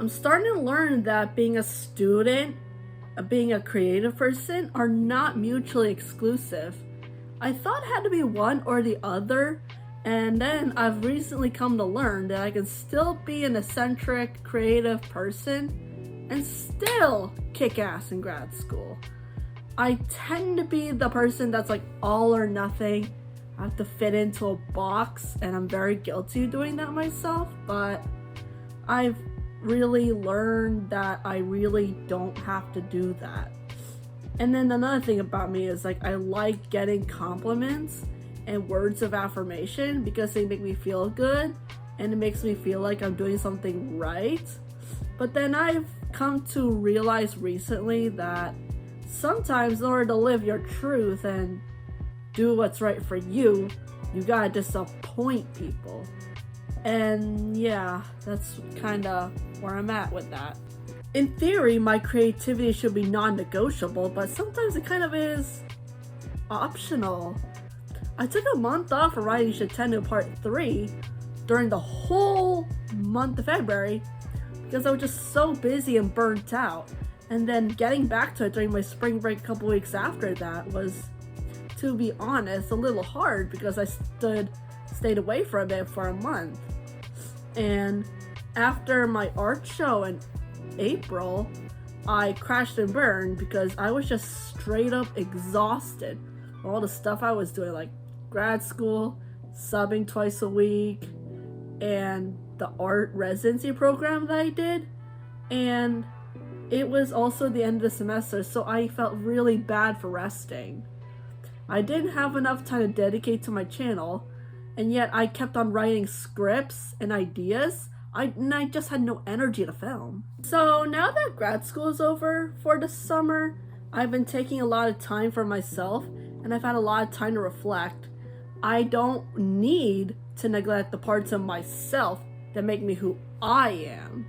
I'm starting to learn that being a student, being a creative person are not mutually exclusive. I thought it had to be one or the other, and then I've recently come to learn that I can still be an eccentric, creative person and still kick ass in grad school. I tend to be the person that's like all or nothing. I have to fit into a box, and I'm very guilty of doing that myself, but I've really learned that I really don't have to do that. And then another thing about me is like I like getting compliments and words of affirmation because they make me feel good and it makes me feel like I'm doing something right. But then I've come to realize recently that sometimes in order to live your truth and do what's right for you, you gotta disappoint people. And yeah, that's kind of where I'm at with that. In theory, my creativity should be non-negotiable, but sometimes it kind of is optional. I took a month off for writing Shatenu Part 3 during the whole month of February because I was just so busy and burnt out. And then getting back to it during my spring break a couple weeks after that was, to be honest, a little hard because I stayed away from it for a month. And after my art show in April, I crashed and burned because I was just straight up exhausted. All the stuff I was doing, like grad school, subbing twice a week, and the art residency program that I did. And it was also the end of the semester, so I felt really bad for resting. I didn't have enough time to dedicate to my channel, and yet I kept on writing scripts and ideas. I just had no energy to film. So now that grad school is over for the summer, I've been taking a lot of time for myself, and I've had a lot of time to reflect. I don't need to neglect the parts of myself that make me who I am.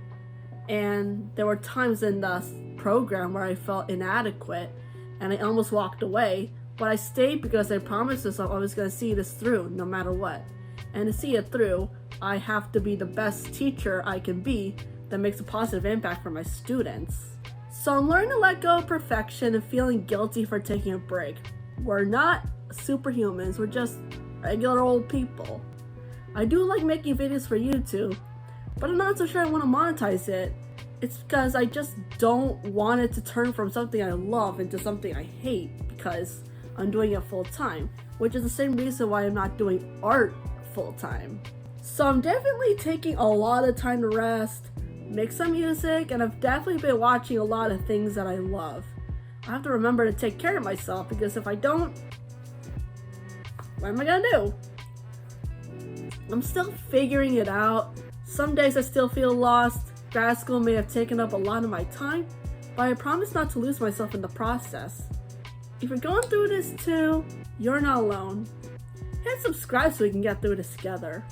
And there were times in the program where I felt inadequate and I almost walked away, but I stayed because I promised myself I was going to see this through no matter what. And to see it through, I have to be the best teacher I can be that makes a positive impact for my students. So I'm learning to let go of perfection and feeling guilty for taking a break. We're not superhumans, we're just regular old people. I do like making videos for YouTube, but I'm not so sure I want to monetize it. It's because I just don't want it to turn from something I love into something I hate because I'm doing it full time, which is the same reason why I'm not doing art full time. So I'm definitely taking a lot of time to rest, make some music, and I've definitely been watching a lot of things that I love. I have to remember to take care of myself because if I don't, what am I gonna do? I'm still figuring it out. Some days I still feel lost. Grad school may have taken up a lot of my time, but I promise not to lose myself in the process. If you're going through this too, you're not alone. Hit subscribe so we can get through this together.